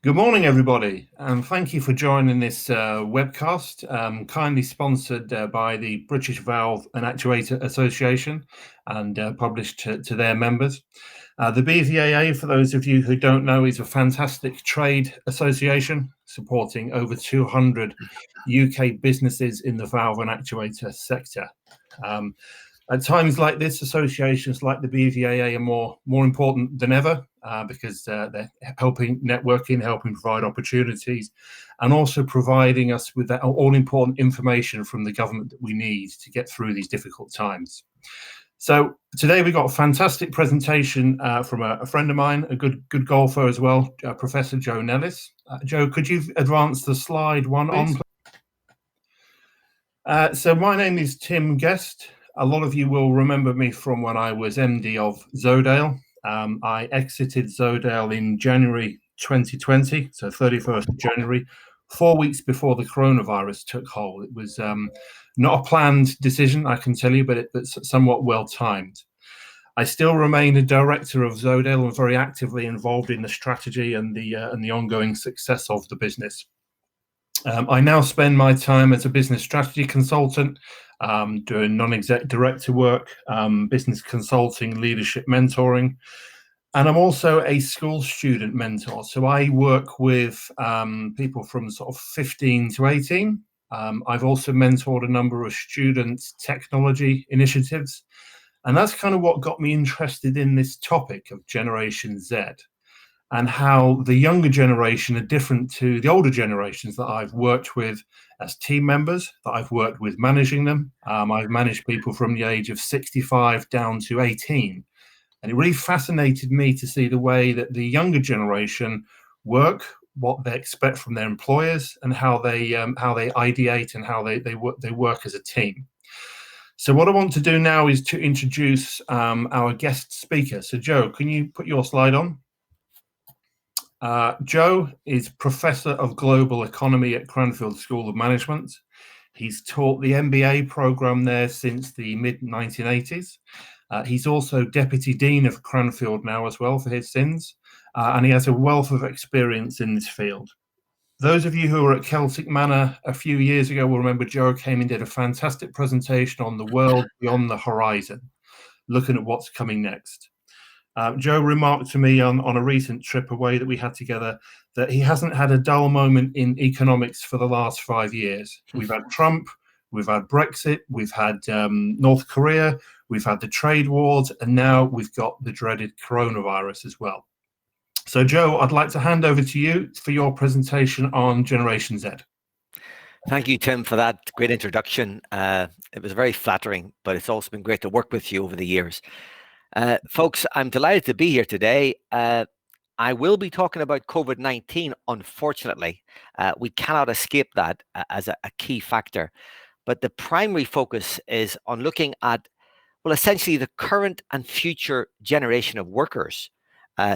Good morning, everybody, and thank you for joining this webcast, kindly sponsored by the British Valve and Actuator Association and published to their members. The BVAA, for those of you who don't know, is a fantastic trade association supporting over 200 UK businesses in the valve and actuator sector. At times like this, associations like the BVAA are more important than ever because they're helping networking, helping provide opportunities, and also providing us with that all-important information from the government that we need to get through these difficult times. So today we got a fantastic presentation from a friend of mine, a good golfer as well, Professor Joe Nellis. Joe, could you advance the slide one on? So my name is Tim Guest. A lot of you will remember me from when I was MD of Zodale. I exited Zodale in January 2020, so 31st of January, 4 weeks before the coronavirus took hold. It was not a planned decision, I can tell you, but it's somewhat well timed. I still remain a director of Zodale and very actively involved in the strategy and the ongoing success of the business. I now spend my time as a business strategy consultant, doing non-exec director work, business consulting, leadership mentoring, and I'm also a school student mentor. So I work with people from sort of 15 to 18. I've also mentored a number of students' technology initiatives, and that's kind of what got me interested in this topic of Generation Z, and how the younger generation are different to the older generations that I've worked with as team members, that I've worked with managing them. I've managed people from the age of 65 down to 18. And it really fascinated me to see the way that the younger generation work, what they expect from their employers, and how they ideate and how they work as a team. So what I want to do now is to introduce our guest speaker. So Joe, can you put your slide on? Joe is Professor of Global Economy at Cranfield School of Management. He's taught the MBA program there since the mid-1980s. He's also Deputy Dean of Cranfield now as well for his sins, and he has a wealth of experience in this field. Those of you who were at Celtic Manor a few years ago will remember Joe came and did a fantastic presentation on the world beyond the horizon, looking at what's coming next. Joe remarked to me on a recent trip away that we had together that he hasn't had a dull moment in economics for the last 5 years. We've had Trump, we've had Brexit, we've had North Korea, we've had the trade wars, and now we've got the dreaded coronavirus as well. So Joe, I'd like to hand over to you for your presentation on Generation Z. Thank you, Tim, for that great introduction. It was very flattering, but it's also been great to work with you over the years. Folks, I'm delighted to be here today. I will be talking about COVID-19, unfortunately. We cannot escape that as a key factor. But the primary focus is on looking at, well, essentially the current and future generation of workers.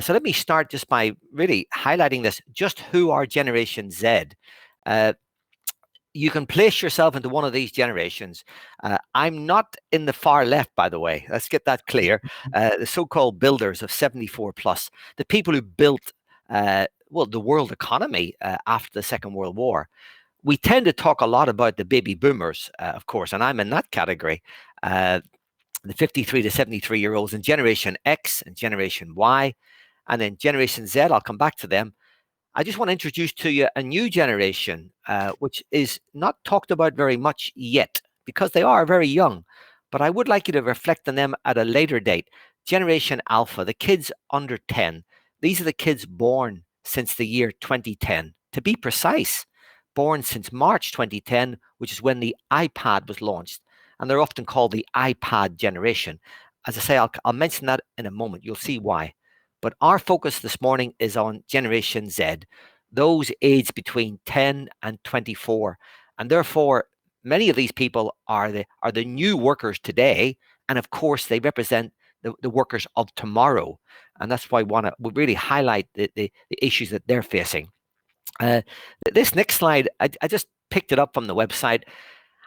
So let me start just by really highlighting this, just who are Generation Z. You can place yourself into one of these generations. I'm not in the far left, by the way. Let's get that clear. The so-called builders of 74 plus, the people who built, well, the world economy after the Second World War. We tend to talk a lot about the baby boomers, of course, and I'm in that category. The 53 to 73-year-olds and Generation X and Generation Y, and then Generation Z, I'll come back to them. I just want to introduce to you a new generation, which is not talked about very much yet because they are very young, but I would like you to reflect on them at a later date. Generation Alpha, the kids under 10. These are the kids born since the year 2010. To be precise, born since March 2010, which is when the iPad was launched. And they're often called the iPad generation. As I say, I'll mention that in a moment. You'll see why. But our focus this morning is on Generation Z, those aged between 10 and 24. And therefore, many of these people are the new workers today. And of course, they represent the workers of tomorrow. And that's why we really highlight the issues that they're facing. This next slide, I just picked it up from the website.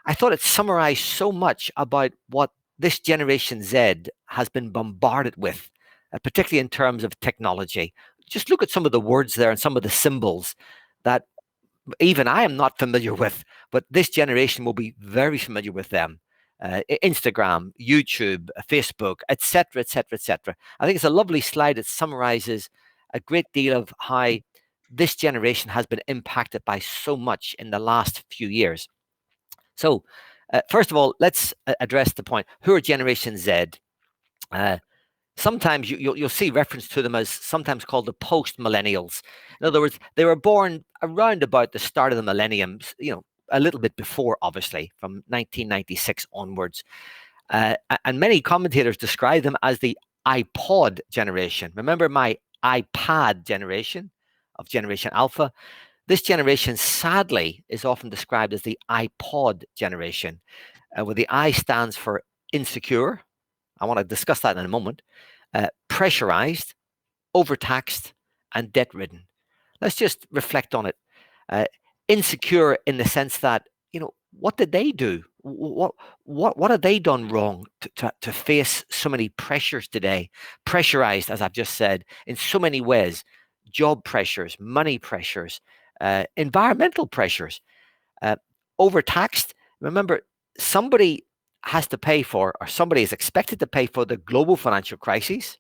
I thought it summarized so much about what this Generation Z has been bombarded with, particularly in terms of technology. just look at some of the words there and some of the symbols that even I am not familiar with, but this generation will be very familiar with them. Instagram, YouTube, Facebook, etc., etc., etc. I think it's a lovely slide. It summarizes a great deal of how this generation has been impacted by so much in the last few years. So, first of all, let's address the point. Who are Generation Z? Sometimes you'll see reference to them as sometimes called the Postmillennials. In other words, they were born around about the start of the millenniums, a little bit before, obviously, from 1996 onwards. And many commentators describe them as the iPod generation. Remember my iPad generation of Generation Alpha? This generation, sadly, is often described as the iPod generation, where the I stands for insecure. I want to discuss that in a moment. Pressurized, overtaxed, and debt-ridden. Let's just reflect on it. Insecure in the sense that, what did they do? What have they done wrong to face so many pressures today? Pressurized, as I've just said, in so many ways. Job pressures, money pressures, environmental pressures. Overtaxed. Remember, somebody has to pay for, or somebody is expected to pay for the global financial crisis.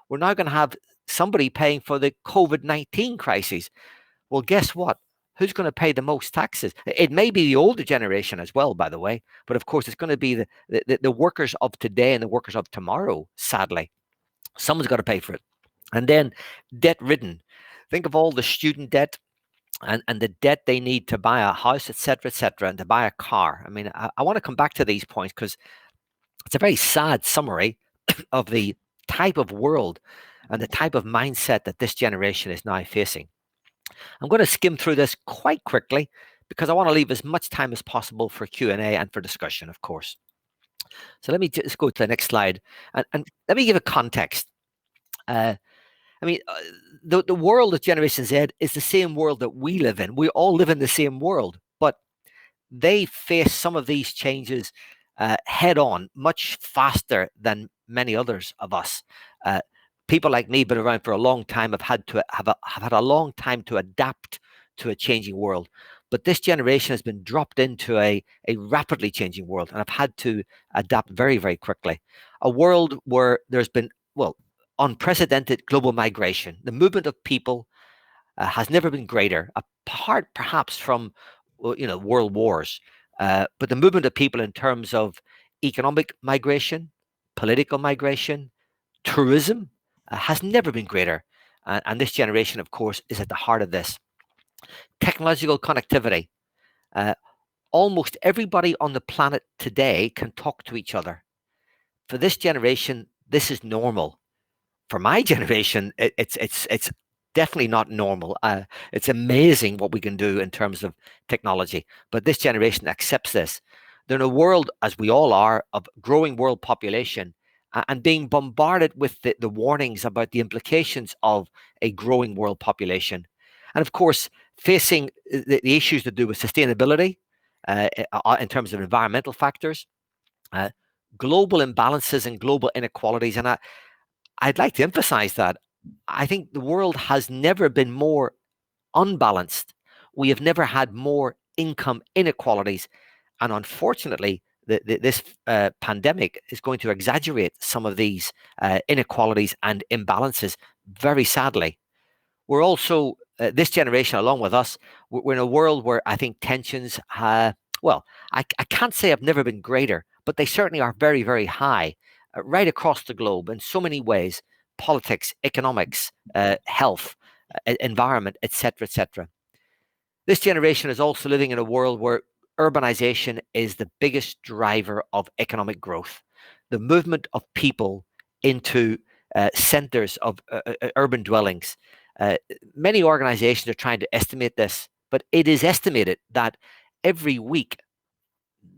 We're now going to have somebody paying for the COVID-19 crisis. Well, guess what? Who's going to pay the most taxes? It may be the older generation as well, by the way, but of course it's going to be the workers of today and the workers of tomorrow, sadly. Someone's got to pay for it. And then debt-ridden. Think of all the student debt and the debt they need to buy a house, etc., and to buy a car. I mean, I want to come back to these points because it's a very sad summary of the type of world and the type of mindset that this generation is now facing. I'm going to skim through this quite quickly because I want to leave as much time as possible for Q&A and for discussion, of course. So let me just go to the next slide and let me give a context. The world of Generation Z is the same world that we live in. We all live in the same world, but they face some of these changes head on much faster than many others of us. People like me, been around for a long time, have had a long time to adapt to a changing world. But this generation has been dropped into a rapidly changing world and have had to adapt very, very quickly. A world where there's been, unprecedented global migration. The movement of people has never been greater, apart perhaps from, world wars. But the movement of people in terms of economic migration, political migration, tourism, has never been greater. And this generation, of course, is at the heart of this. Technological connectivity. Almost everybody on the planet today can talk to each other. For this generation, this is normal. For my generation, it's definitely not normal. It's amazing what we can do in terms of technology. But this generation accepts this. They're in a world, as we all are, of growing world population and being bombarded with the warnings about the implications of a growing world population. And of course, facing the issues to do with sustainability in terms of environmental factors, global imbalances and global inequalities. And I'd like to emphasize that I think the world has never been more unbalanced. We have never had more income inequalities. And unfortunately, this pandemic is going to exaggerate some of these inequalities and imbalances, very sadly. We're also, this generation, along with us, we're in a world where I think tensions, I can't say have never been greater, but they certainly are very, very high right across the globe in so many ways: politics, economics, health, environment, etc., etc. This generation is also living in a world where urbanization is the biggest driver of economic growth. The movement of people into centers of urban dwellings. Many organizations are trying to estimate this, but it is estimated that every week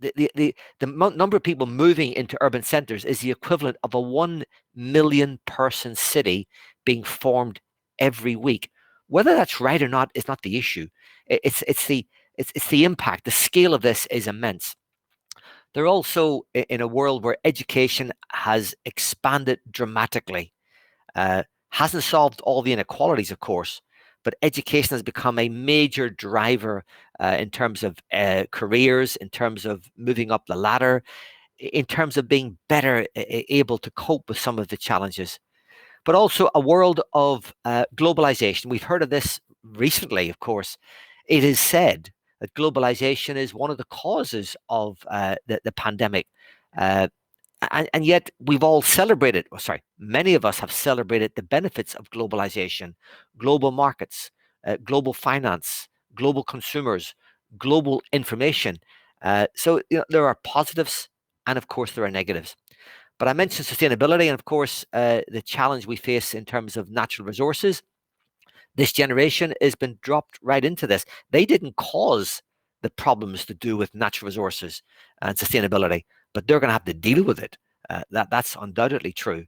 the number of people moving into urban centers is the equivalent of a 1 million person city being formed every week. Whether that's right or not is not the issue. It's the impact. The scale of this is immense. They're also in a world where education has expanded dramatically. Hasn't solved all the inequalities, of course, but education has become a major driver in terms of careers, in terms of moving up the ladder, in terms of being better able to cope with some of the challenges. But also a world of globalization. We've heard of this recently, of course. It is said that globalization is one of the causes of the pandemic. And yet we've all celebrated, many of us have celebrated the benefits of globalization, global markets, global finance, global consumers, global information. So there are positives and of course there are negatives. But I mentioned sustainability and of course the challenge we face in terms of natural resources. This generation has been dropped right into this. They didn't cause the problems to do with natural resources and sustainability, but they're going to have to deal with it. That's undoubtedly true.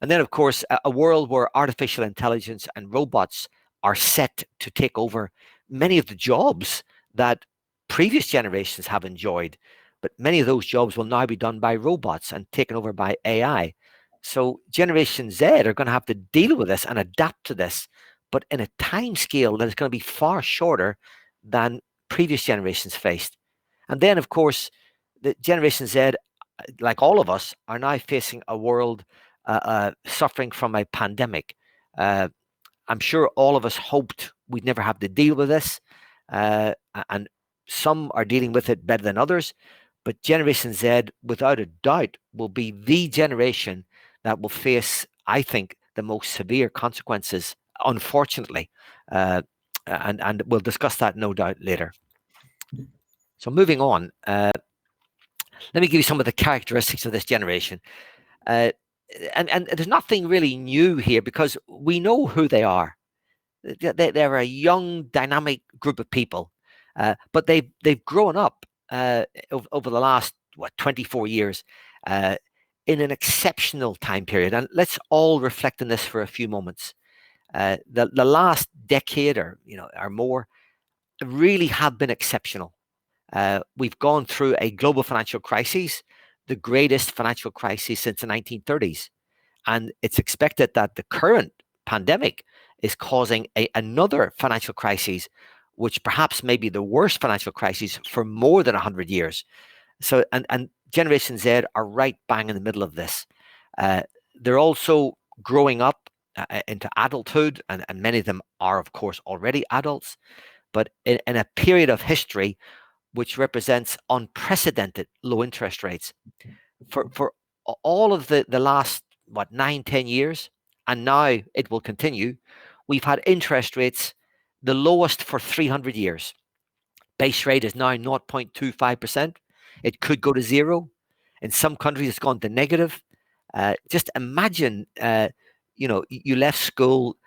And then, of course, a world where artificial intelligence and robots are set to take over many of the jobs that previous generations have enjoyed. But many of those jobs will now be done by robots and taken over by AI. So Generation Z are going to have to deal with this and adapt to this, but in a time scale that is going to be far shorter than previous generations faced. And then, of course, the Generation Z, like all of us, are now facing a world suffering from a pandemic. I'm sure all of us hoped we'd never have to deal with this, and some are dealing with it better than others. But Generation Z, without a doubt, will be the generation that will face, I think, the most severe consequences, unfortunately. And we'll discuss that, no doubt, later. So moving on, let me give you some of the characteristics of this generation. And there's nothing really new here because we know who they are. They're a young, dynamic group of people, but they've grown up over the last 24 years in an exceptional time period. And let's all reflect on this for a few moments. The last decade or more really have been exceptional. We've gone through a global financial crisis, the greatest financial crisis since the 1930s. And it's expected that the current pandemic is causing another financial crisis, which perhaps may be the worst financial crisis for more than 100 years. So, and Generation Z are right bang in the middle of this. They're also growing up into adulthood, and many of them are, of course, already adults, but in a period of history which represents unprecedented low interest rates. For all of the last 9-10 years, and now it will continue, we've had interest rates the lowest for 300 years. Base rate is now 0.25%. It could go to zero. In some countries, it's gone to negative. Just imagine, you left school,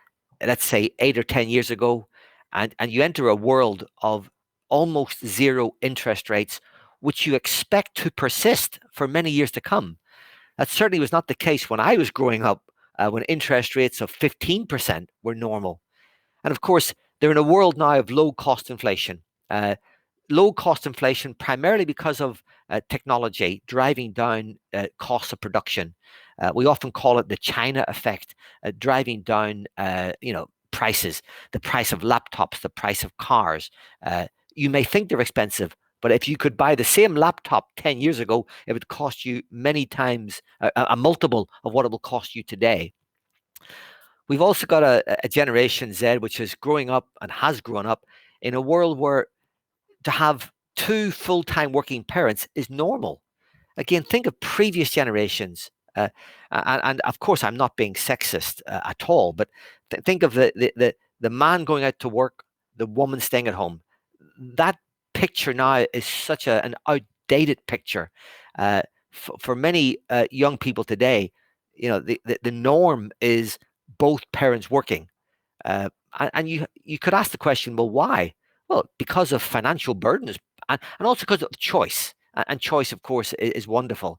let's say 8 or 10 years ago, and you enter a world of almost zero interest rates, which you expect to persist for many years to come. That certainly was not the case when I was growing up, when interest rates of 15% were normal. And of course, they're in a world now of low cost inflation. Low cost inflation primarily because of technology driving down costs of production. We often call it the China effect, driving down prices, the price of laptops, the price of cars. You may think they're expensive, but if you could buy the same laptop 10 years ago, it would cost you many times a multiple of what it will cost you today. We've also got a Generation Z, which is growing up and has grown up in a world where to have two full-time working parents is normal. Again, think of previous generations. And of course, I'm not being sexist at all, but think of the man going out to work, the woman staying at home. That picture now is such an outdated picture. For many young people today, the norm is both parents working. And you could ask the question, well, why? Well, because of financial burdens and also because of choice. And choice, of course, is wonderful.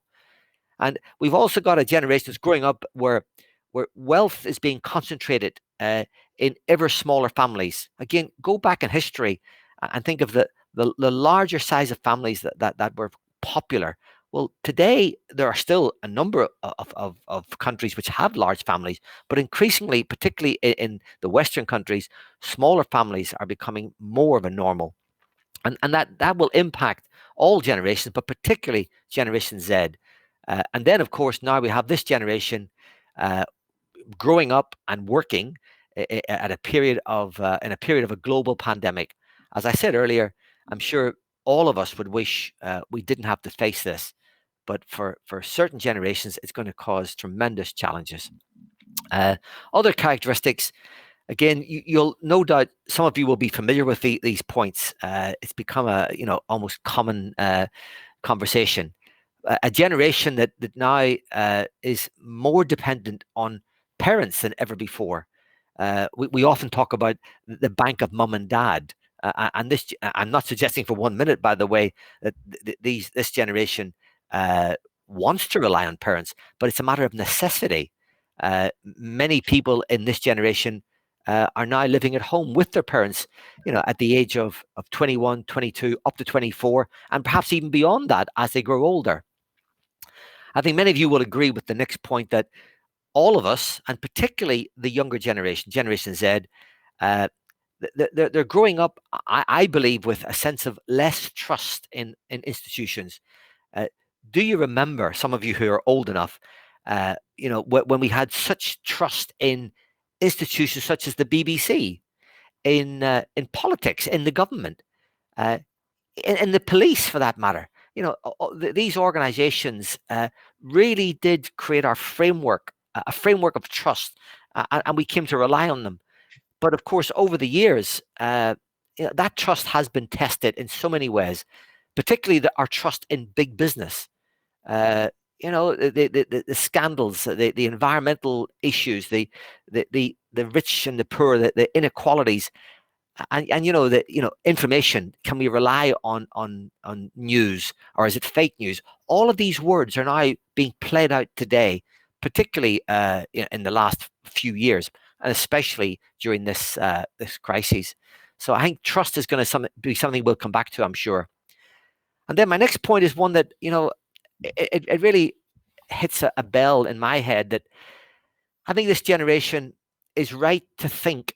And we've also got a generation that's growing up where wealth is being concentrated in ever smaller families. Again, go back in history and think of the larger size of families that were popular Well, today there are still a number of countries which have large families, but increasingly, particularly in the Western countries, smaller families are becoming more of a normal. And that will impact all generations, but particularly Generation Z. And then, of course, now we have this generation uh, growing up and working at a period of in a period of a global pandemic. As I said earlier, I'm sure all of us would wish we didn't have to face this, but for certain generations, it's going to cause tremendous challenges. Other characteristics, again, you'll no doubt some of you will be familiar with these points. It's become a almost common conversation. A generation that now is more dependent on parents than ever before. We often talk about the bank of mum and dad. And this, I'm not suggesting for 1 minute, by the way, that this generation wants to rely on parents, but it's a matter of necessity. Many people in this generation are now living at home with their parents, at the age of 21, 22, up to 24, and perhaps even beyond that as they grow older. I think many of you will agree with the next point that all of us, and particularly the younger generation, Generation Z, uh, they're growing up, I believe, with a sense of less trust in institutions. Uh, do you remember, some of you who are old enough, when we had such trust in institutions such as the BBC, in politics, in the government, uh, in the police, for that matter? These organizations really did create our framework, a framework of trust, and we came to rely on them. But of course, over the years, that trust has been tested in so many ways, particularly our trust in big business. Uh, the scandals, the environmental issues, the rich and the poor, the inequalities, and information. Can we rely on news, or is it fake news? All of these words are now being played out today, particularly in the last few years, and especially during this crisis. So I think trust is going to be something we'll come back to, I'm sure. And then my next point is one that it really hits a bell in my head, that I think this generation is right to think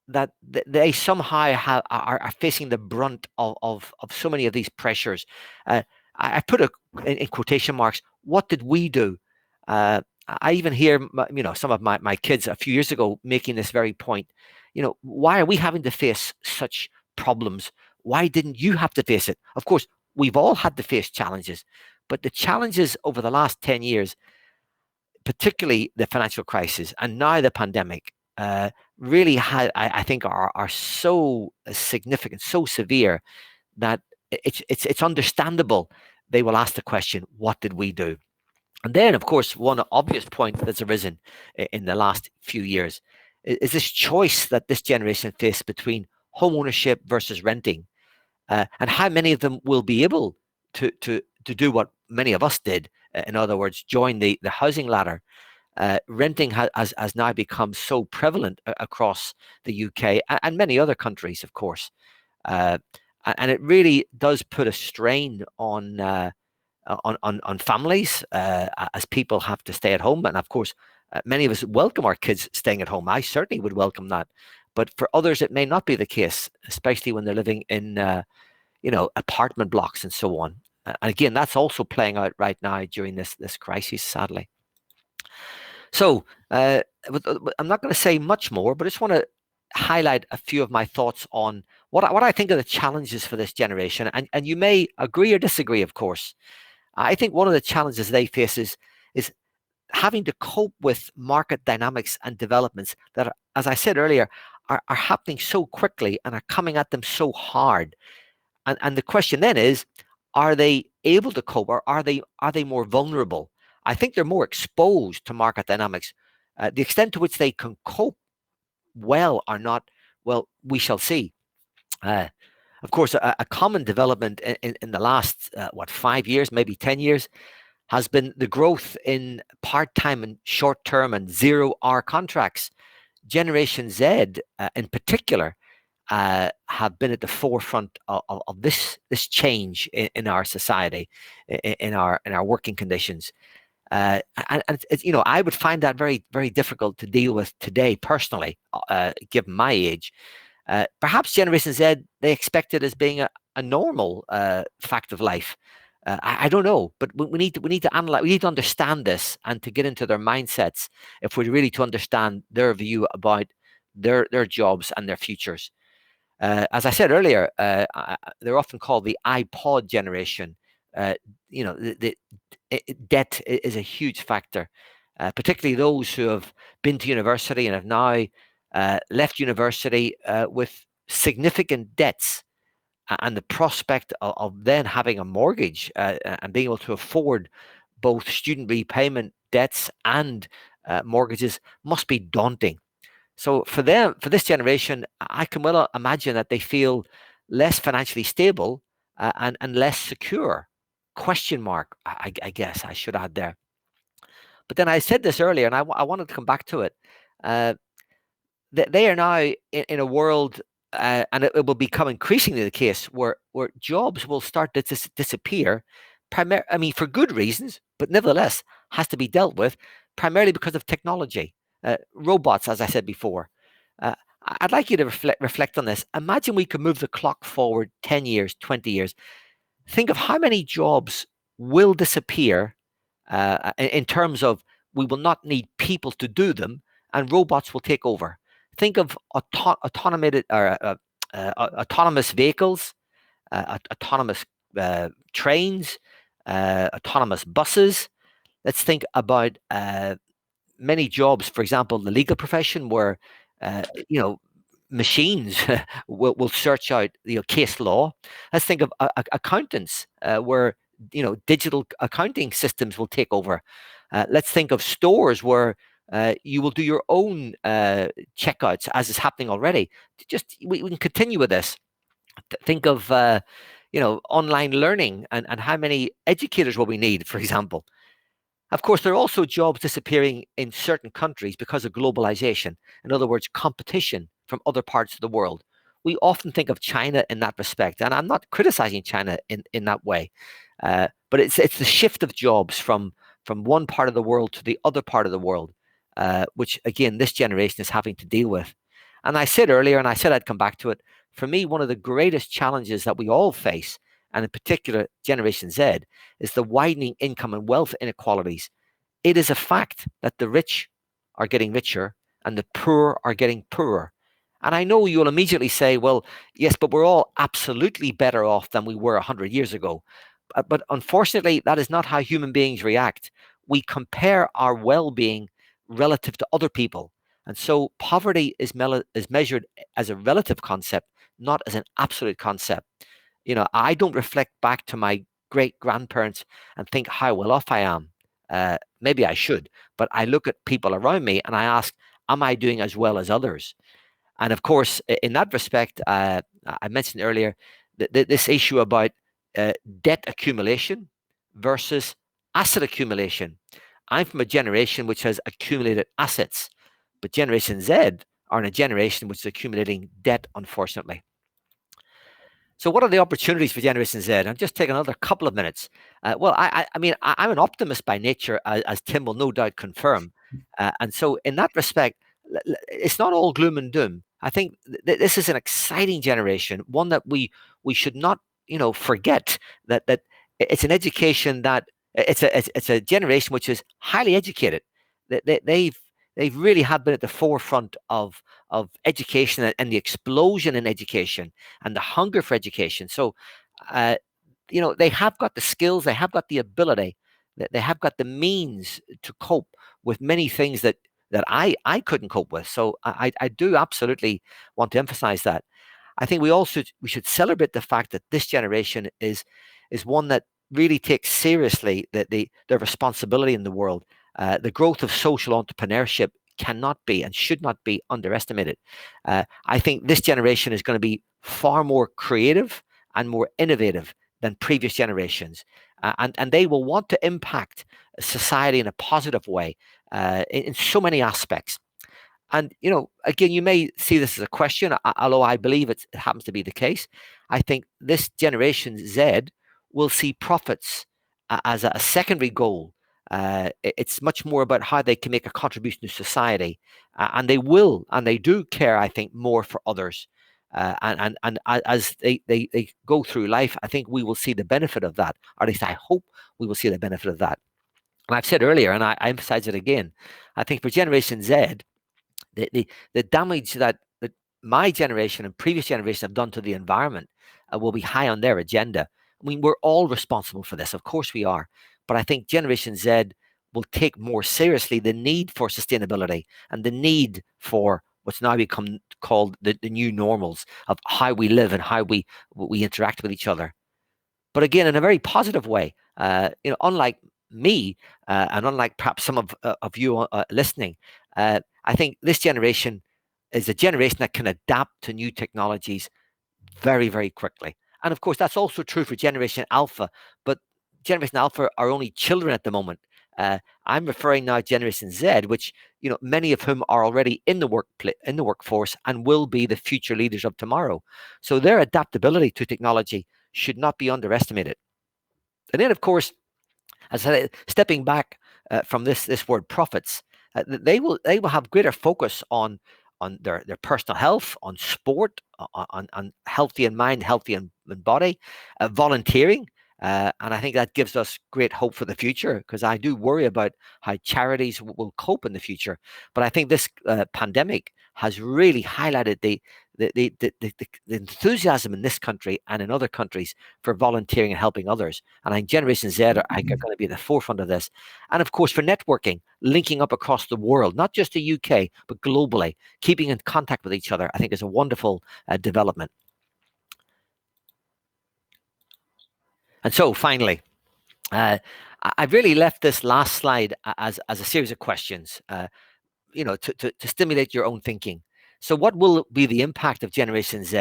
that they somehow are facing the brunt of so many of these pressures. I put in quotation marks, what did we do? I even hear some of my kids a few years ago making this very point. Why are we having to face such problems? Why didn't you have to face it? Of course, we've all had to face challenges, but the challenges over the last 10 years, particularly the financial crisis and now the pandemic, really I think are so significant, so severe, that it's understandable they will ask the question, what did we do? And then, of course, one obvious point that's arisen in the last few years is this choice that this generation faced between home ownership versus renting, and how many of them will be able to do what many of us did. In other words, join the housing ladder. Renting has now become so prevalent across the UK and many other countries, of course, and it really does put a strain on families as people have to stay at home. And of course, many of us welcome our kids staying at home. I certainly would welcome that, but for others, it may not be the case, especially when they're living in apartment blocks and so on. And again, that's also playing out right now during this crisis, sadly. So I'm not going to say much more, but I just want to highlight a few of my thoughts on what I think are the challenges for this generation. And you may agree or disagree, of course. I think one of the challenges they face is having to cope with market dynamics and developments that, as I said earlier, are happening so quickly and are coming at them so hard. And the question then is, are they able to cope, or are they more vulnerable? I think they're more exposed to market dynamics. The extent to which they can cope well or not, well, we shall see. Of course, a common development in the last 5 years, maybe 10 years, has been the growth in part-time and short-term and zero-hour contracts. Generation Z, in particular, have been at the forefront of this change in our society, in our working conditions. And it's, I would find that very, very difficult to deal with today personally, given my age. Perhaps Generation Z, they expect it as being a normal fact of life. I don't know, but we need to analyze. We need to understand this and to get into their mindsets if we're really to understand their view about their jobs and their futures. As I said earlier, they're often called the iPod generation. The debt is a huge factor, particularly those who have been to university and have now left university with significant debts, and the prospect of then having a mortgage and being able to afford both student repayment debts and mortgages must be daunting. So for this generation, I can well imagine that they feel less financially stable and less secure. Question mark, I guess I should add there. But then I said this earlier, and I wanted to come back to it. They are now in a world, and it will become increasingly the case, where jobs will start to disappear, for good reasons, but nevertheless has to be dealt with, primarily because of technology. Robots, as I said before. I'd like you to reflect on this. Imagine we could move the clock forward 10 years, 20 years. Think of how many jobs will disappear in terms of we will not need people to do them, and robots will take over. Think of autonomous vehicles, autonomous trains, autonomous buses. Let's think about many jobs, for example, the legal profession, where machines will search out case law. Let's think of accountants, where digital accounting systems will take over. Let's think of stores where you will do your own checkouts, as is happening already. We can continue with this. Think of online learning and how many educators will we need, for example. Of course, there are also jobs disappearing in certain countries because of globalization. In other words, competition from other parts of the world. We often think of China in that respect, and I'm not criticizing China in that way, but it's the shift of jobs from one part of the world to the other part of the world, which again this generation is having to deal with. And I said earlier, and I said I'd come back to it. For me, one of the greatest challenges that we all face, and in particular Generation Z, is the widening income and wealth inequalities. It is a fact that the rich are getting richer and the poor are getting poorer. And I know you'll immediately say, well, yes, but we're all absolutely better off than we were 100 years ago. But unfortunately, that is not how human beings react. We compare our well-being relative to other people. And so poverty is measured as a relative concept, not as an absolute concept. I don't reflect back to my great-grandparents and think how well off I am. Maybe I should, but I look at people around me and I ask, am I doing as well as others? And of course, in that respect, I mentioned earlier this issue about debt accumulation versus asset accumulation. I'm from a generation which has accumulated assets, but Generation Z are in a generation which is accumulating debt, unfortunately. So what are the opportunities for Generation Z? I'll just take another couple of minutes. Well, I'm an optimist by nature, as Tim will no doubt confirm. And so in that respect, it's not all gloom and doom. I think this is an exciting generation, one that we should not, forget that it's an education that it's a generation which is highly educated. They've really have been at the forefront of education and the explosion in education and the hunger for education. So, they have got the skills, they have got the ability, they have got the means to cope with many things that I couldn't cope with. So I do absolutely want to emphasize that. I think we should celebrate the fact that this generation is one that really takes seriously their responsibility in the world. The growth of social entrepreneurship cannot be and should not be underestimated. I think this generation is going to be far more creative and more innovative than previous generations. And they will want to impact society in a positive way in so many aspects. And, again, you may see this as a question, although I believe it happens to be the case. I think this Generation Z will see profits as a secondary goal. It's much more about how they can make a contribution to society. And they do care, I think, more for others. And as they go through life, I think we will see the benefit of that, or at least I hope we will see the benefit of that. And I've said earlier, and I emphasize it again, I think for Generation Z, the damage that my generation and previous generations have done to the environment will be high on their agenda. I mean, we're all responsible for this. Of course we are. But I think Generation Z will take more seriously the need for sustainability and the need for what's now become called the new normals of how we live and how we interact with each other. But again, in a very positive way. Unlike me, and unlike perhaps some of you listening, I think this generation is a generation that can adapt to new technologies very, very quickly. And of course, that's also true for Generation Alpha. But Generation Alpha are only children at the moment. I'm referring now to Generation Z, which many of whom are already in the workforce and will be the future leaders of tomorrow. So their adaptability to technology should not be underestimated. And then, of course, as I said, stepping back from this word profits, they will have greater focus on their personal health, on sport, on healthy in mind, healthy in body, volunteering. And I think that gives us great hope for the future, because I do worry about how charities will cope in the future. But I think this pandemic has really highlighted the enthusiasm in this country and in other countries for volunteering and helping others. And I think Generation Z are going to be at the forefront of this. And of course, for networking, linking up across the world, not just the UK, but globally, keeping in contact with each other, I think is a wonderful development. And so finally, I've really left this last slide as a series of questions, to stimulate your own thinking. So what will be the impact of Generation Z?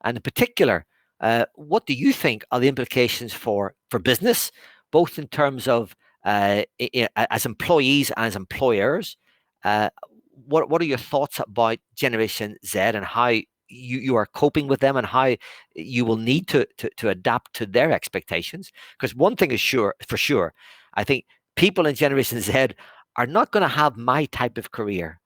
And in particular, what do you think are the implications for business, both in terms of as employees and as employers? What are your thoughts about Generation Z and how you are coping with them, and how you will need to adapt to their expectations? Because one thing is for sure, I think people in Generation Z are not going to have my type of career.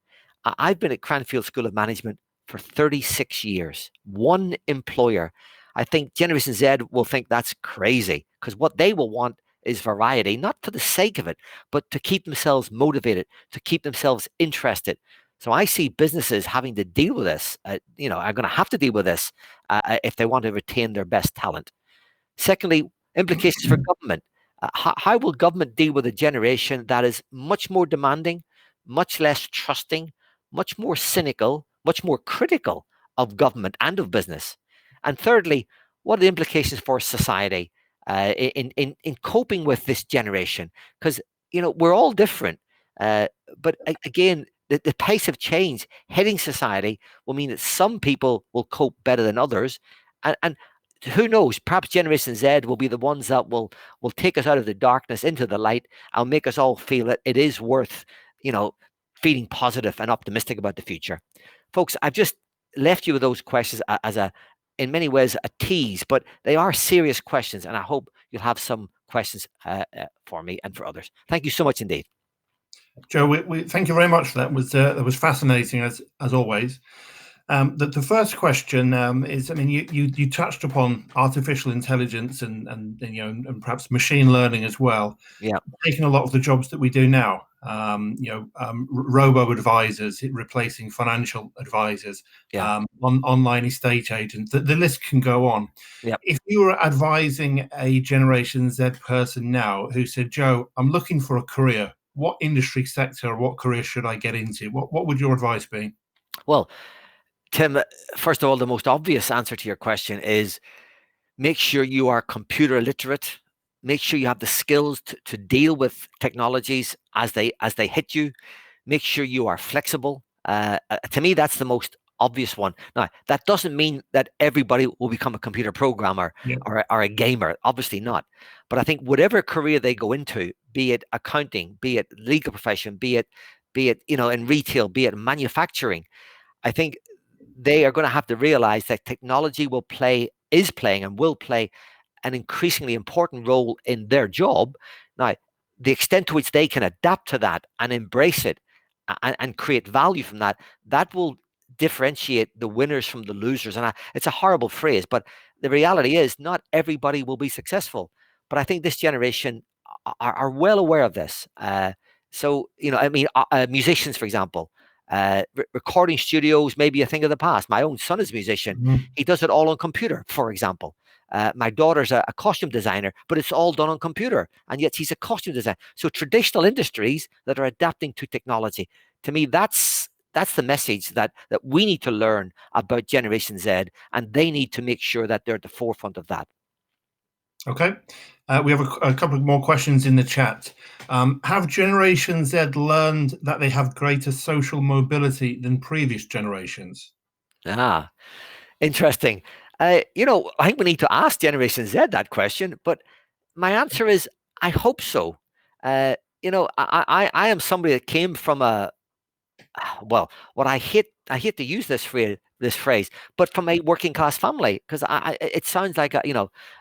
I've been at Cranfield School of Management for 36 years, one employer. I think Generation Z will think that's crazy, because what they will want is variety, not for the sake of it, but to keep themselves motivated, to keep themselves interested. So I see businesses having to deal with this, are going to have to deal with this if they want to retain their best talent. Secondly, implications for government. How will government deal with a generation that is much more demanding, much less trusting, much more cynical, much more critical of government and of business? And thirdly, what are the implications for society in coping with this generation? Because we're all different, but again, the pace of change hitting society will mean that some people will cope better than others, and who knows, perhaps Generation Z will be the ones that will take us out of the darkness into the light and make us all feel that it is worth, feeling positive and optimistic about the future. Folks, I've just left you with those questions as in many ways, a tease, but they are serious questions, and I hope you'll have some questions for me and for others. Thank you so much indeed. Joe, we thank you very much for that. That was fascinating as always. The first question is, I mean, you touched upon artificial intelligence and perhaps machine learning as well. Yeah, taking a lot of the jobs that we do now. Robo advisors replacing financial advisors. Yeah. Online estate agents. The list can go on. Yeah. If you were advising a Generation Z person now who said, "Joe, I'm looking for a career. What industry sector or what career should I get into?" What would your advice be? Well, Tim, first of all, the most obvious answer to your question is make sure you are computer literate. Make sure you have the skills to deal with technologies as they hit you. Make sure you are flexible. To me, that's the most obvious one. Now, that doesn't mean that everybody will become a computer programmer or a gamer. Obviously not. But I think whatever career they go into, be it accounting, be it legal profession, be it be it, in retail, be it in manufacturing. I think they are going to have to realize that technology is playing and will play an increasingly important role in their job. Now, the extent to which they can adapt to that and embrace it and create value from that, that will differentiate the winners from the losers. And it's a horrible phrase, but the reality is not everybody will be successful. But I think this generation are well aware of this. Musicians, for example, recording studios may be a thing of the past. My own son is a musician. Mhm. He does it all on computer, for example. My daughter's a costume designer, but it's all done on computer, and yet she's a costume designer. So traditional industries that are adapting to technology. To me, that's the message that we need to learn about Generation Z, and they need to make sure that they're at the forefront of that. Okay. We have a couple of more questions in the chat. Have Generation Z learned that they have greater social mobility than previous generations? Interesting. I think we need to ask Generation Z that question, but my answer is I hope so. I am somebody that came from well, what I hate to use this phrase, but from a working class family, because it sounds like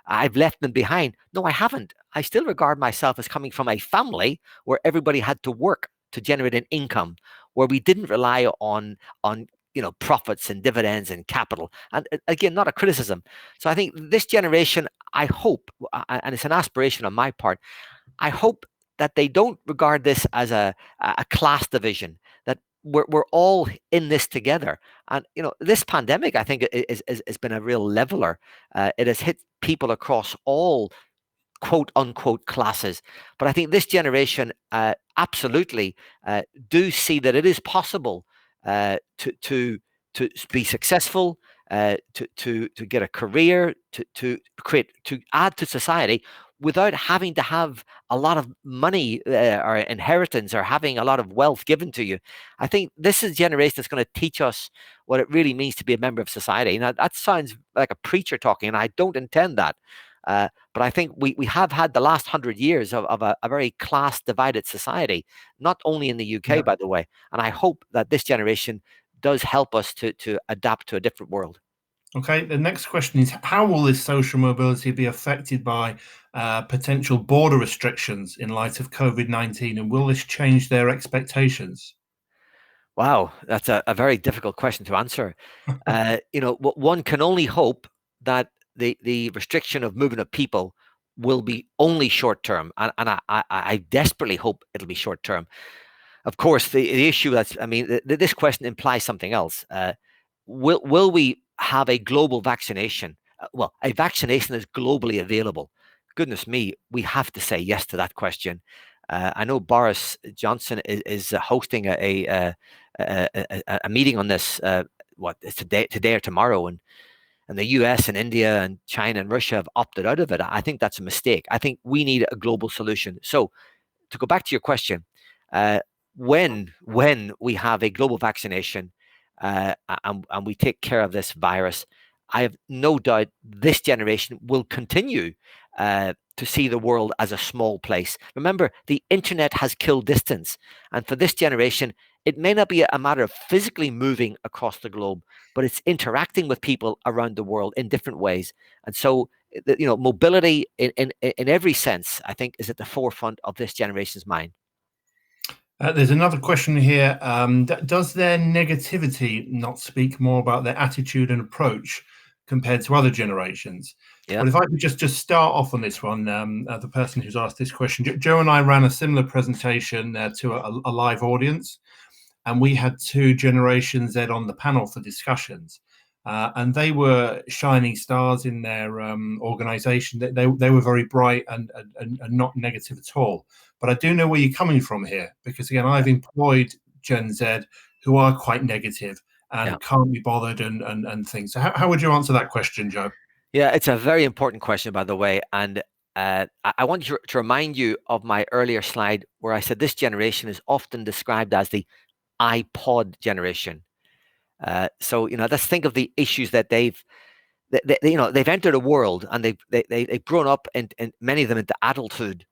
I've left them behind. No, I haven't. I still regard myself as coming from a family where everybody had to work to generate an income, where we didn't rely on profits and dividends and capital. And again, not a criticism. So I think this generation, I hope, and it's an aspiration on my part, I hope that they don't regard this as a class division, that we're all in this together. And this pandemic, I think, has been a real leveler. It has hit people across all quote unquote classes. But I think this generation absolutely do see that it is possible to be successful, to get a career, to add to society without having to have a lot of money or inheritance or having a lot of wealth given to you. I think this is a generation that's going to teach us what it really means to be a member of society. Now, that sounds like a preacher talking, and I don't intend that. But I think we have had the last 100 years of a very class divided society, not only in the UK, Yeah. by the way. And I hope that this generation does help us to adapt to a different world. Okay, the next question is, how will this social mobility be affected by potential border restrictions in light of COVID-19, and will this change their expectations? Wow, that's a very difficult question to answer. One can only hope that the restriction of movement of people will be only short term, and I desperately hope it'll be short term. Of course, the issue this question implies something else. Will we have a global vaccination? Well, a vaccination is globally available. Goodness me, we have to say yes to that question. I know Boris Johnson is hosting a meeting on this. It's today or tomorrow, and the US and India and China and Russia have opted out of it. I think that's a mistake. I think we need a global solution. So, to go back to your question, uh, when we have a global vaccination and we take care of this virus, I have no doubt this generation will continue to see the world as a small place. Remember, the internet has killed distance, and for this generation, it may not be a matter of physically moving across the globe, but it's interacting with people around the world in different ways. And so, mobility in every sense, I think, is at the forefront of this generation's mind. There's another question here. Does their negativity not speak more about their attitude and approach compared to other generations? Yeah. Well, if I could just start off on this one, the person who's asked this question, Joe and I ran a similar presentation to a live audience, and we had two Generation Z on the panel for discussions. And they were shining stars in their organization. They were very bright and not negative at all. But I do know where you're coming from here, because again, I've employed Gen Z who are quite negative and can't be bothered and things. So how would you answer that question, Joe? Yeah, it's a very important question, by the way. And I want to remind you of my earlier slide where I said this generation is often described as the iPod generation. So let's think of the issues that they've entered a world, and they've grown up and many of them into adulthood,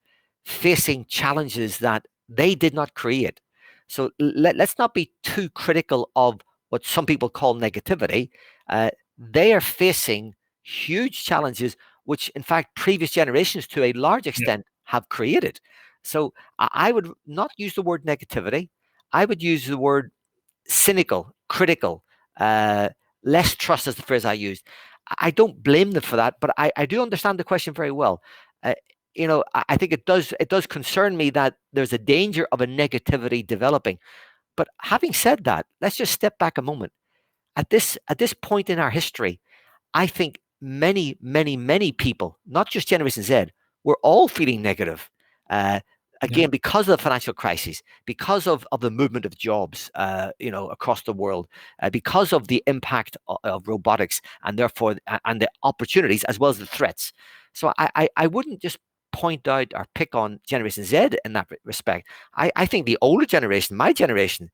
facing challenges that they did not create. So let's not be too critical of what some people call negativity. They are facing huge challenges, which in fact previous generations to a large extent have created. So I would not use the word negativity. I would use the word cynical, critical, less trust is the phrase I used. I don't blame them for that, but I do understand the question very well. Uh, I think it does concern me that there's a danger of a negativity developing. But having said that, let's just step back a moment. At this point in our history, I think many, many, many people, not just Generation Z, we're all feeling negative. Uh, Again, because of the financial crisis, because of the movement of jobs, across the world, because of the impact of robotics, and therefore and the opportunities as well as the threats. So I wouldn't just point out or pick on Generation Z in that respect. I think the older generation, my generation,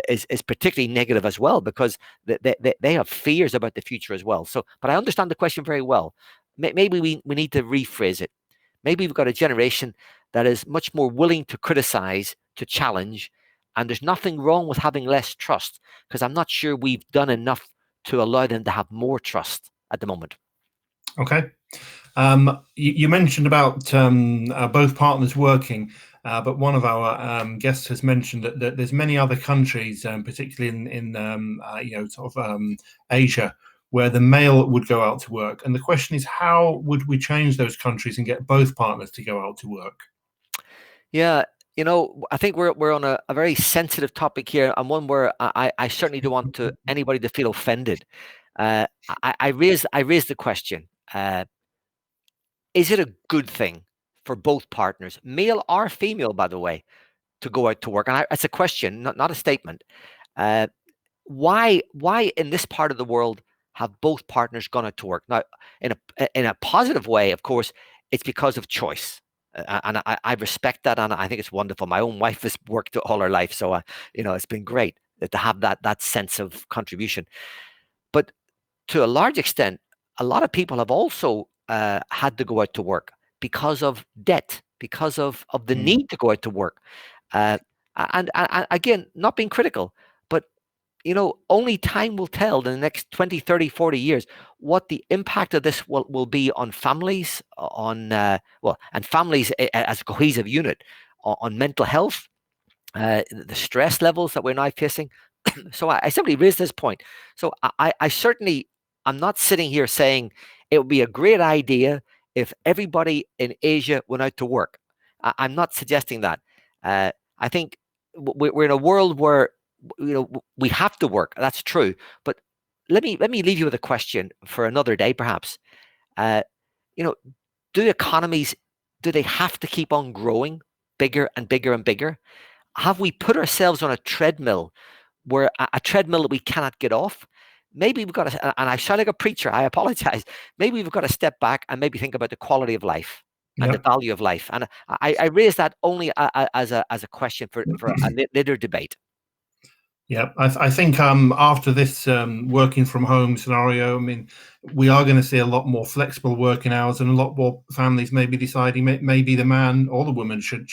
is particularly negative as well, because they have fears about the future as well. So, but I understand the question very well. Maybe we need to rephrase it. Maybe we've got a generation that is much more willing to criticize, to challenge, and there's nothing wrong with having less trust, because I'm not sure we've done enough to allow them to have more trust at the moment. Okay. You mentioned about both partners working, but one of our guests has mentioned that there's many other countries, particularly in Asia, where the male would go out to work. And the question is, how would we change those countries and get both partners to go out to work? Yeah, I think we're on a very sensitive topic here, and one where I certainly don't want anybody to feel offended. I raised the question: is it a good thing for both partners, male or female, by the way, to go out to work? And it's a question, not a statement. Why in this part of the world have both partners gone out to work? Now, in a positive way, of course, it's because of choice. And I respect that, and I think it's wonderful. My own wife has worked all her life, so it's been great to have that sense of contribution. But to a large extent, a lot of people have also had to go out to work because of debt, because of the need to go out to work. And again, not being critical, but only time will tell in the next 20, 30, 40 years what the impact of this will be on families, and families as a cohesive unit, on mental health, the stress levels that we're now facing. So I simply raised this point. So I certainly, I'm not sitting here saying it would be a great idea if everybody in Asia went out to work. I'm not suggesting that. I think we're in a world where we have to work. That's true. But let me leave you with a question for another day, perhaps. Do economies, do they have to keep on growing bigger and bigger and bigger? Have we put ourselves on a treadmill, where a treadmill that we cannot get off? Maybe we've got to, and I sound like a preacher, I apologize. Maybe we've got to step back and maybe think about the quality of life and the value of life. And I raise that only as a question for a later debate. Yeah, I think after this working from home scenario, I mean, we are going to see a lot more flexible working hours, and a lot more families maybe deciding maybe the man or the woman should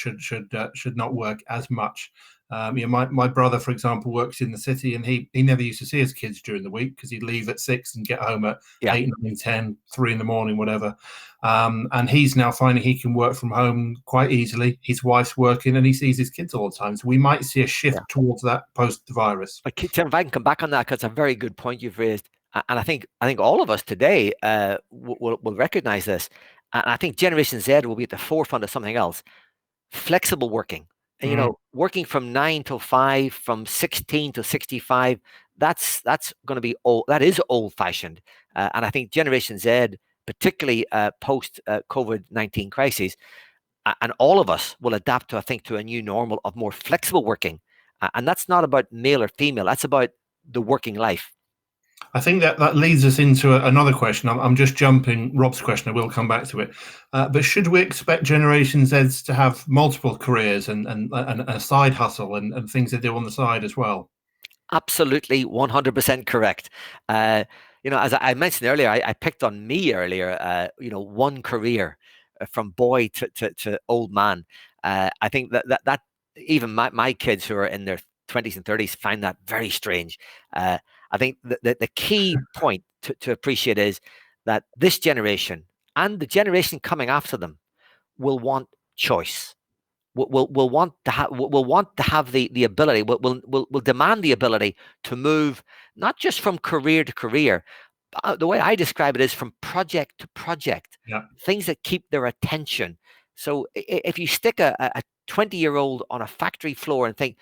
not work as much. My brother, for example, works in the city, and he never used to see his kids during the week, because he'd leave at 6 and get home at 8, 9, 10, 3 in the morning, whatever. And he's now finding he can work from home quite easily. His wife's working, and he sees his kids all the time. So we might see a shift towards that post the virus. Tim, if I can come back on that, because it's a very good point you've raised, and I think all of us today will recognize this. And I think Generation Z will be at the forefront of something else: flexible working. And, working from 9 till 5, from 16 to 65. That's going to be old. That is old fashioned. And I think Generation Z, particularly post COVID-19 crisis, and all of us will adapt to, I think, to a new normal of more flexible working. And that's not about male or female. That's about the working life. I think that leads us into another question. I'm just jumping Rob's question. I will come back to it. But should we expect Generation Zs to have multiple careers and a side hustle and things they do on the side as well? Absolutely, 100% correct. As I mentioned earlier, I picked on me earlier. One career, from boy to old man. I think that even my kids, who are in their 20s and 30s find that very strange. I think the key point to appreciate is that this generation and the generation coming after them will want choice. Will want to have the ability. Will demand the ability to move not just from career to career. The way I describe it is from project to project. Yeah. Things that keep their attention. So if you stick a 20-year-old on a factory floor and think,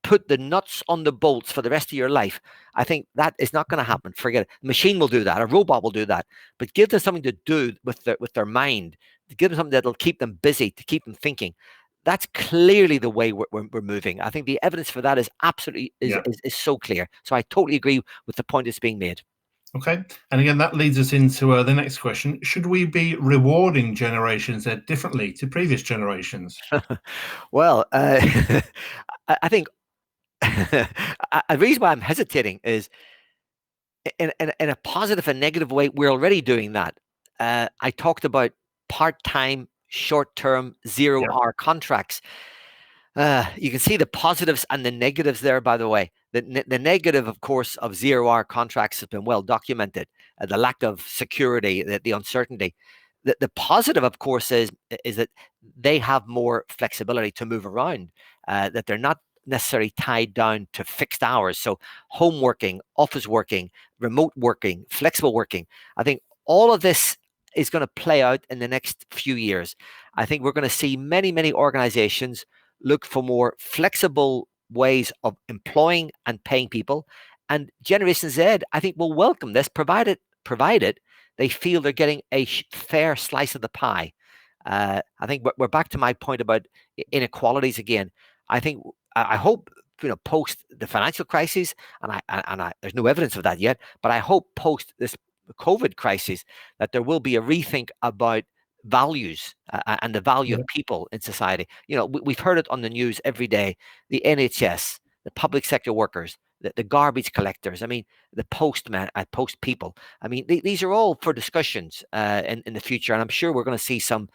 put the nuts on the bolts for the rest of your life, I think that is not going to happen. Forget it. A machine will do that. A robot will do that. But give them something to do with their mind. Give them something that'll keep them busy, to keep them thinking. That's clearly the way we're moving. I think the evidence for that is absolutely is so clear. So I totally agree with the point that's being made. Okay. And again, that leads us into the next question. Should we be rewarding Generation Z differently to previous generations? Well, I think the reason why I'm hesitating is in a positive and negative way, we're already doing that. I talked about part-time, short-term, zero-hour contracts. You can see the positives and the negatives there, by the way. The negative, of course, of zero-hour contracts has been well documented. The lack of security, the uncertainty. The positive, of course, is that they have more flexibility to move around, that they're not necessarily tied down to fixed hours. So home working, office working, remote working, flexible working. I think all of this is going to play out in the next few years. I think we're going to see many, many organizations look for more flexible ways of employing and paying people. And Generation Z, I think, will welcome this, provided they feel they're getting a fair slice of the pie. I think we're back to my point about inequalities again. I hope, post the financial crisis, and there's no evidence of that yet, but I hope post this COVID crisis that there will be a rethink about values and the value of people in society. We've heard it on the news every day. The NHS, the public sector workers, the garbage collectors. I mean, the postman, post people. I mean, these are all for discussions in the future, and I'm sure we're going to see some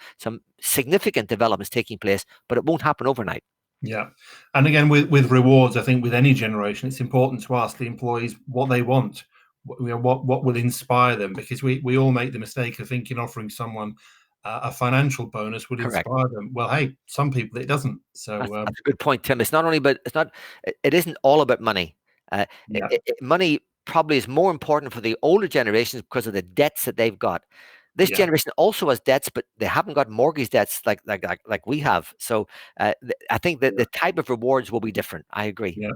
significant developments taking place, but it won't happen overnight. Yeah. And again, with rewards, I think with any generation, it's important to ask the employees what they want, what will inspire them, because we all make the mistake of thinking offering someone a financial bonus would inspire them. Well, hey, some people it doesn't. So that's a good point, Tim. It isn't all about money. Money probably is more important for the older generations because of the debts that they've got. This generation also has debts, but they haven't got mortgage debts like we have. So I think that the type of rewards will be different. I agree. Yeah,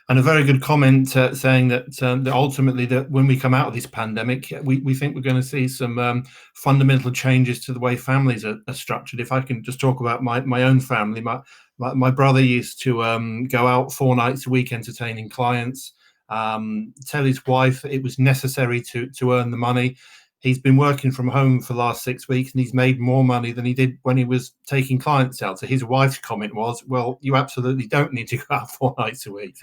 and a very good comment saying that ultimately that when we come out of this pandemic, we think we're going to see some fundamental changes to the way families are structured. If I can just talk about my own family, my brother used to go out 4 nights a week entertaining clients. Tell his wife it was necessary to earn the money. He's been working from home for the last 6 weeks, and he's made more money than he did when he was taking clients out. So his wife's comment was, well, you absolutely don't need to go out 4 nights a week.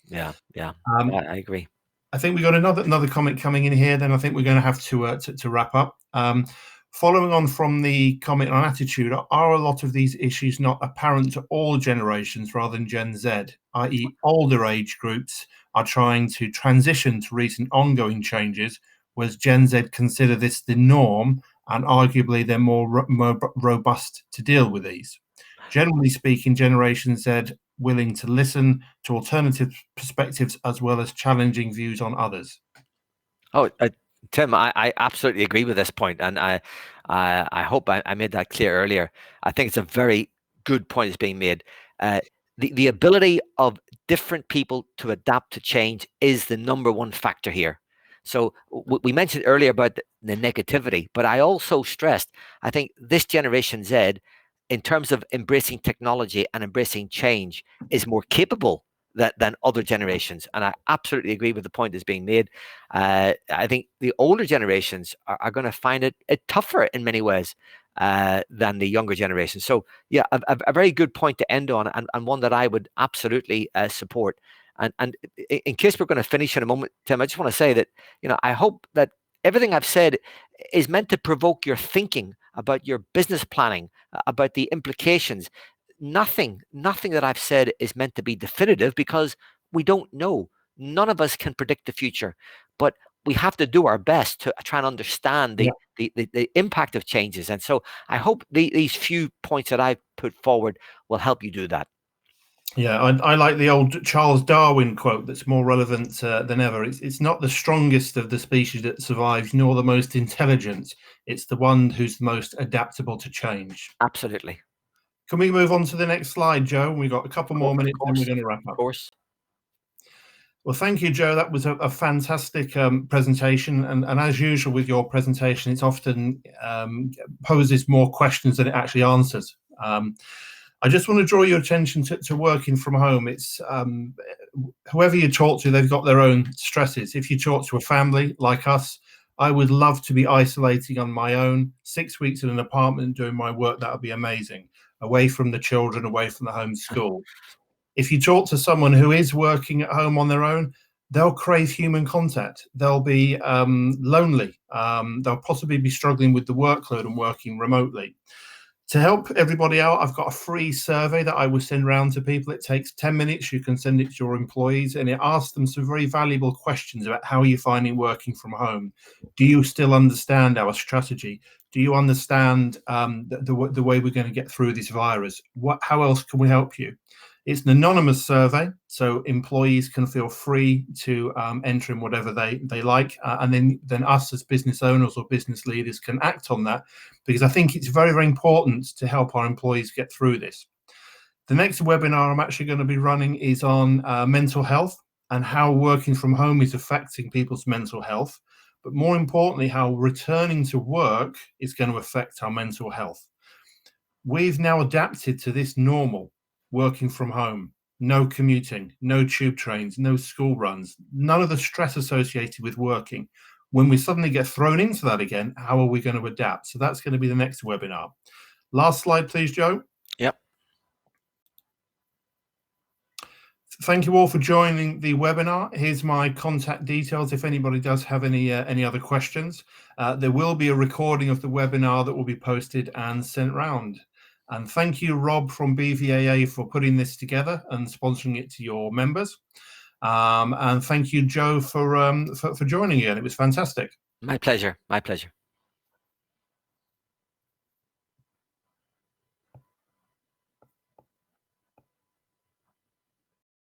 Yeah. I agree. I think we got another comment coming in here. Then I think we're going to have to wrap up. Following on from the comment on attitude, are a lot of these issues not apparent to all generations rather than Gen Z, i.e. older age groups are trying to transition to recent ongoing changes, whereas Gen Z consider this the norm, and arguably they're more robust to deal with these. Generally speaking, Generation Z willing to listen to alternative perspectives as well as challenging views on others. Oh, Tim, I absolutely agree with this point, and I hope I made that clear earlier. I think it's a very good point that's being made. The ability of different people to adapt to change is the number one factor here. So we mentioned earlier about the negativity, but I also stressed, I think this Generation Z, in terms of embracing technology and embracing change, is more capable than other generations. And I absolutely agree with the point that's being made. I think the older generations are going to find it tougher in many ways than the younger generation. So yeah, a very good point to end on, and one that I would absolutely support. And in case we're going to finish in a moment, Tim, I just want to say that, I hope that everything I've said is meant to provoke your thinking about your business planning, about the implications. nothing that I've said is meant to be definitive, because we don't know. None of us can predict the future, but we have to do our best to try and understand the impact of changes. And so I hope these few points that I've put forward will help you do that. Yeah, I like the old Charles Darwin quote that's more relevant than ever. It's not the strongest of the species that survives, nor the most intelligent. It's the one who's the most adaptable to change. Absolutely. Can we move on to the next slide, Joe? We've got a couple more minutes, and we're going to wrap up. Of course. Well, thank you, Joe. That was a fantastic presentation. And as usual with your presentation, it's often poses more questions than it actually answers. I just want to draw your attention to working from home. It's whoever you talk to, they've got their own stresses. If you talk to a family like us, I would love to be isolating on my own, 6 weeks in an apartment doing my work. That would be amazing. Away from the children, away from the home school. If you talk to someone who is working at home on their own, they'll crave human contact. They'll be lonely. They'll possibly be struggling with the workload and working remotely. To help everybody out, I've got a free survey that I will send around to people. It takes 10 minutes. You can send it to your employees, and it asks them some very valuable questions about how are you finding working from home? Do you still understand our strategy? Do you understand the way we're going to get through this virus? How else can we help you? It's an anonymous survey, so employees can feel free to enter in whatever they like, and then us as business owners or business leaders can act on that, because I think it's very, very important to help our employees get through this. The next webinar I'm actually going to be running is on mental health and how working from home is affecting people's mental health, but more importantly, how returning to work is going to affect our mental health. We've now adapted to this normal, working from home, no commuting, no tube trains, no school runs, none of the stress associated with working. When we suddenly get thrown into that again, how are we going to adapt? So that's going to be the next webinar. Last slide, please, Joe. Yep. Thank you all for joining the webinar. Here's my contact details if anybody does have any other questions. There will be a recording of the webinar that will be posted and sent round. And thank you, Rob from BVAA, for putting this together and sponsoring it to your members. And thank you, Joe, for joining again. It was fantastic. My pleasure. My pleasure.